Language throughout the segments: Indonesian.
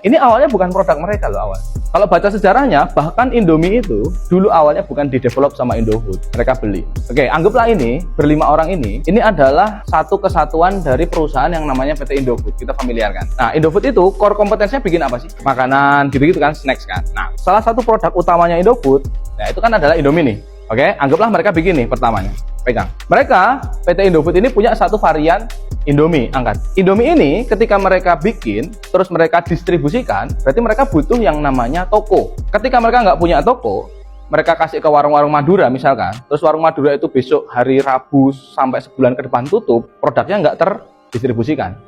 Ini awalnya bukan produk mereka loh awal. Kalau baca sejarahnya, bahkan Indomie itu dulu awalnya bukan didevelop sama Indofood, mereka beli. Oke, anggaplah ini berlima orang ini adalah satu kesatuan dari perusahaan yang namanya PT Indofood. Kita familiar kan? Nah, Indofood itu core kompetensinya bikin apa sih? Makanan, gitu-gitu kan, snacks kan. Nah, salah satu produk utamanya Indofood, ya itu kan adalah Indomie nih. Oke, anggaplah mereka bikin nih pertamanya. Pegang. Mereka, PT Indofood ini punya satu varian Indomie, angkat. Indomie ini ketika mereka bikin, terus mereka distribusikan, berarti mereka butuh yang namanya toko. Ketika mereka nggak punya toko, mereka kasih ke warung-warung Madura misalkan, terus warung Madura itu besok hari Rabu sampai sebulan ke depan tutup, produknya nggak terdistribusikan.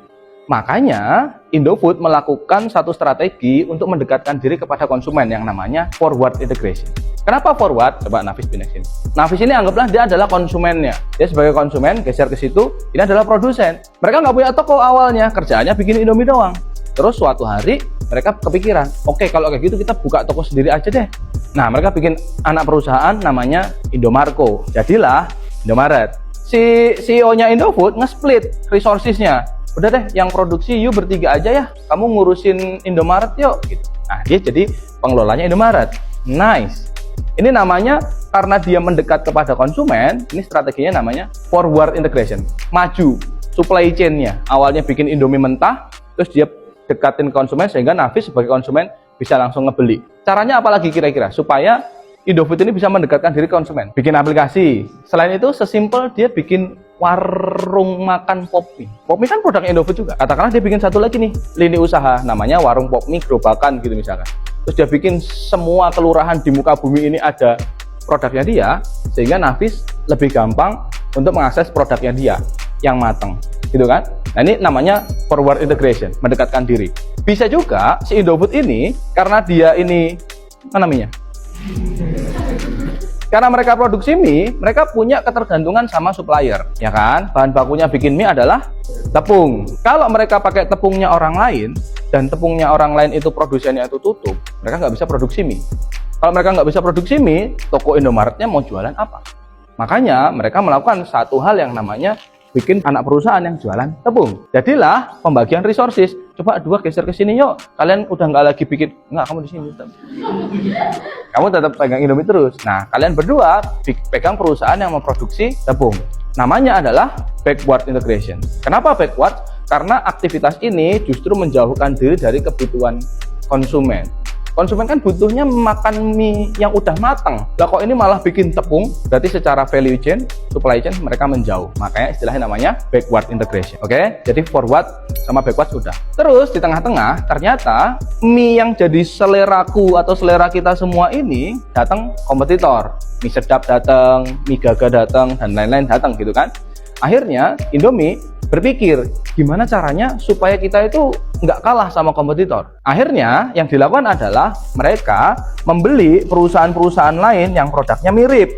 Makanya Indofood melakukan satu strategi untuk mendekatkan diri kepada konsumen yang namanya forward integration. Kenapa forward? Coba Nafis pindah sini. Nafis ini anggaplah dia adalah konsumennya. Dia sebagai konsumen geser ke situ, ini adalah produsen. Mereka nggak punya toko awalnya, kerjaannya bikin Indomie doang. Terus suatu hari mereka kepikiran, oke, kalau kayak gitu kita buka toko sendiri aja deh. Nah, mereka bikin anak perusahaan namanya Indomarko. Jadilah Indomaret. Si CEO-nya Indofood nge-split resources-nya. Udah deh, yang produksi you bertiga aja ya, kamu ngurusin Indomaret yuk gitu. Nah, dia jadi pengelolanya Indomaret. Nice. Ini namanya karena dia mendekat kepada konsumen, ini strateginya namanya forward integration. Maju supply chain-nya. Awalnya bikin Indomie mentah, terus dia dekatin konsumen sehingga Nafis sebagai konsumen bisa langsung ngebeli. Caranya apa lagi kira-kira supaya Indofood ini bisa mendekatkan diri konsumen? Bikin aplikasi. Selain itu sesimpel dia bikin warung makan Popmi. Popmi kan produknya Indofood juga. Katakanlah dia bikin satu lagi nih, lini usaha namanya warung Popmi gerobakan gitu misalkan. Terus dia bikin semua kelurahan di muka bumi ini ada produknya dia, sehingga Nafis lebih gampang untuk mengakses produknya dia yang matang, gitu kan? Nah, ini namanya forward integration, mendekatkan diri. Bisa juga si Indofood ini karena dia ini apa namanya? Karena mereka produksi mie, mereka punya ketergantungan sama supplier, ya kan? Bahan bakunya bikin mie adalah tepung. Kalau mereka pakai tepungnya orang lain, dan tepungnya orang lain itu produsennya itu tutup, mereka nggak bisa produksi mie. Kalau mereka nggak bisa produksi mie, toko Indomaretnya mau jualan apa? Makanya mereka melakukan satu hal yang namanya bikin anak perusahaan yang jualan tepung. Jadilah pembagian resources. Coba dua geser ke sini yuk. Kalian udah nggak lagi bikin, nggak, kamu di sini tetap. Kamu tetap pegang Indomie terus. Nah, kalian berdua pegang perusahaan yang memproduksi tepung. Namanya adalah backward integration. Kenapa backward? Karena aktivitas ini justru menjauhkan diri dari kebutuhan konsumen. Konsumen kan butuhnya makan mie yang udah matang. Lah kok ini malah bikin tepung, berarti secara value chain, supply chain mereka menjauh. Makanya istilahnya namanya backward integration. Oke? Jadi forward sama backward sudah. Terus di tengah-tengah ternyata mie yang jadi seleraku atau selera kita semua ini datang kompetitor. Mie sedap datang, mie gaga datang, dan lain-lain datang gitu kan. Akhirnya Indomie berpikir gimana caranya supaya kita itu nggak kalah sama kompetitor. Akhirnya yang dilakukan adalah mereka membeli perusahaan-perusahaan lain yang produknya mirip.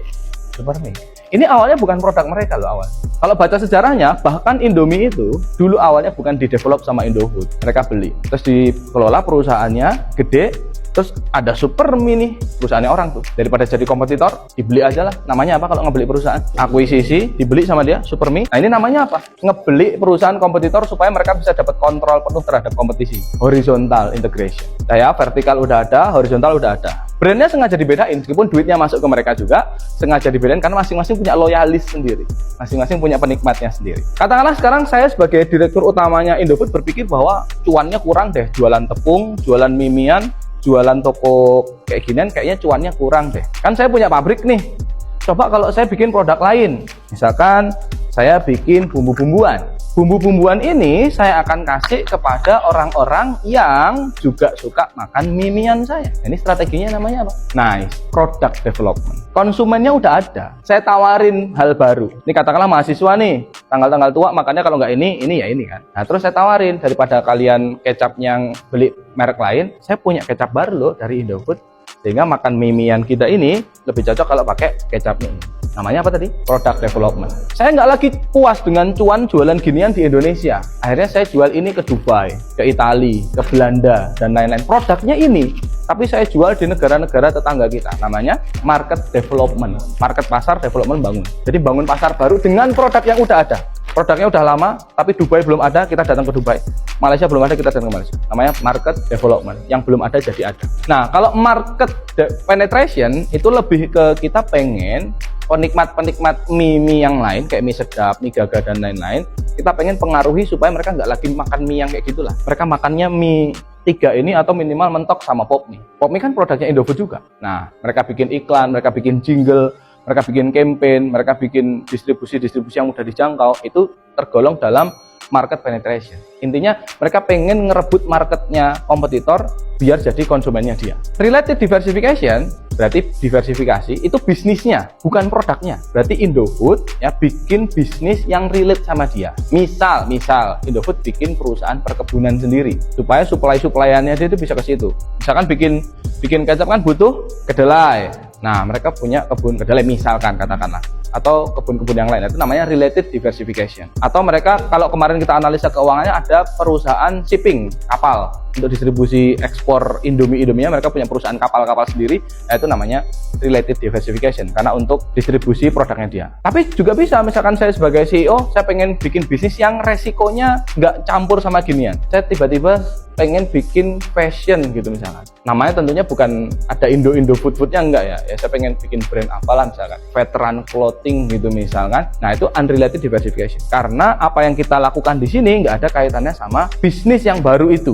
Seperti ini awalnya bukan produk mereka loh awal. Kalau baca sejarahnya, bahkan Indomie itu dulu awalnya bukan didevelop sama Indofood, mereka beli. Terus dikelola perusahaannya gede. Terus ada Supermi nih, perusahaannya orang tuh. Daripada jadi kompetitor, dibeli aja lah. Namanya apa kalau ngebeli perusahaan? Akuisisi, dibeli sama dia, Supermi. Nah, ini namanya apa? Ngebeli perusahaan kompetitor supaya mereka bisa dapat kontrol penuh terhadap kompetisi. Horizontal integration. Nah ya, vertikal udah ada, horizontal udah ada. Brandnya sengaja dibedain, meskipun duitnya masuk ke mereka juga, sengaja dibedain karena masing-masing punya loyalis sendiri. Masing-masing punya penikmatnya sendiri. Katakanlah sekarang saya sebagai direktur utamanya Indofood berpikir bahwa cuannya kurang deh, jualan tepung, jualan mimian, jualan toko kayak ginian kayaknya cuannya kurang deh. Kan saya punya pabrik nih. Coba kalau saya bikin produk lain. Misalkan saya bikin bumbu-bumbuan. Bumbu-bumbuan ini saya akan kasih kepada orang-orang yang juga suka makan mimian saya. Ini strateginya namanya apa? Nice, product development. Konsumennya udah ada. Saya tawarin hal baru. Ini katakanlah mahasiswa nih, tanggal-tanggal tua makanya kalau nggak ini ya ini kan. Nah terus saya tawarin, daripada kalian kecap yang beli merek lain, saya punya kecap baru loh dari Indofood. Sehingga makan mimian kita ini lebih cocok kalau pakai kecapnya ini. Namanya apa tadi? Product development. Saya nggak lagi puas dengan cuan jualan ginian di Indonesia. Akhirnya saya jual ini ke Dubai, ke Italia, ke Belanda, dan lain-lain. Produknya ini, tapi saya jual di negara-negara tetangga kita. Namanya market development. Market pasar development bangun. Jadi bangun pasar baru dengan produk yang udah ada. Produknya udah lama, tapi Dubai belum ada, kita datang ke Dubai. Malaysia belum ada, kita datang ke Malaysia. Namanya market development, yang belum ada jadi ada. Nah, kalau market penetration itu lebih ke kita pengen penikmat mie yang lain, kayak mie sedap, mie gaga, dan lain-lain, kita pengen pengaruhi supaya mereka nggak lagi makan mie yang kayak gitulah. Mereka makannya mie 3 ini atau minimal mentok sama pop mie. Pop mie kan produknya Indofood juga. Nah, mereka bikin iklan, mereka bikin jingle, mereka bikin campaign, mereka bikin distribusi yang mudah dijangkau, itu tergolong dalam market penetration. Intinya mereka pengen ngerebut marketnya kompetitor biar jadi konsumennya dia. Related diversification berarti diversifikasi itu bisnisnya, bukan produknya. Berarti Indofood ya bikin bisnis yang relate sama dia. Misal Indofood bikin perusahaan perkebunan sendiri supaya supply-supply-annya dia itu bisa ke situ. Misalkan bikin kecap kan butuh kedelai. Nah, mereka punya kebun kedelai misalkan katakanlah, atau kebun-kebun yang lain, itu namanya related diversification. Atau mereka, kalau kemarin kita analisa keuangannya, ada perusahaan shipping kapal untuk distribusi ekspor Indomie-nya, mereka punya perusahaan kapal-kapal sendiri, itu namanya related diversification karena untuk distribusi produknya dia. Tapi juga bisa, misalkan saya sebagai CEO, saya pengen bikin bisnis yang resikonya nggak campur sama ginian. Saya tiba-tiba pengen bikin fashion gitu misalkan. Namanya tentunya bukan ada Indo-food-foodnya enggak ya. Saya pengen bikin brand apalah misalkan. Veteran clothing gitu misalkan. Nah, itu unrelated diversification. Karena apa yang kita lakukan di sini nggak ada kaitannya sama bisnis yang baru itu.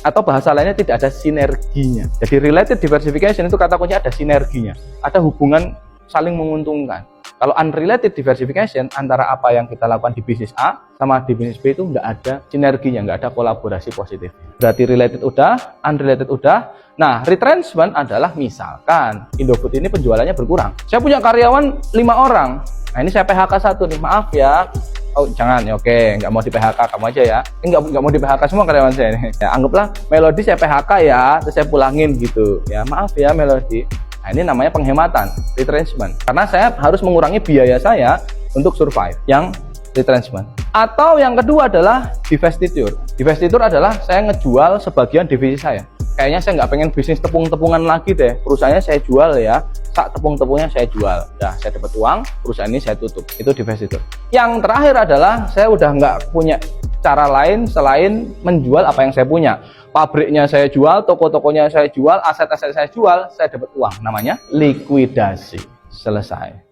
Atau bahasa lainnya tidak ada sinerginya. Jadi related diversification itu kata kuncinya ada sinerginya. Ada hubungan saling menguntungkan. Kalau unrelated diversification antara apa yang kita lakukan di bisnis A sama di bisnis B itu nggak ada sinerginya, nggak ada kolaborasi positif. Berarti related udah, unrelated udah. Nah, retrenchment adalah misalkan Indofood ini penjualannya berkurang. Saya punya karyawan 5 orang. Nah, ini saya PHK 1 nih, maaf ya. Oh, jangan ya, oke, nggak mau di PHK, kamu aja ya. Nggak mau di PHK semua karyawan saya nih. Ya, anggaplah Melody saya PHK ya, terus saya pulangin gitu. Ya, maaf ya Melody. Nah, ini namanya penghematan, retrenchment. Karena saya harus mengurangi biaya saya untuk survive, yang retrenchment. Atau yang kedua adalah divestiture. Divestiture adalah saya ngejual sebagian divisi saya. Kayaknya saya nggak pengen bisnis tepung-tepungan lagi deh. Perusahaannya saya jual ya, sak tepung-tepungnya saya jual. Nah, saya dapat uang, perusahaan ini saya tutup. Itu divestiture. Yang terakhir adalah saya udah nggak punya cara lain selain menjual apa yang saya punya. Pabriknya saya jual, toko-tokonya saya jual, aset-aset saya jual, saya dapat uang. Namanya likuidasi. Selesai.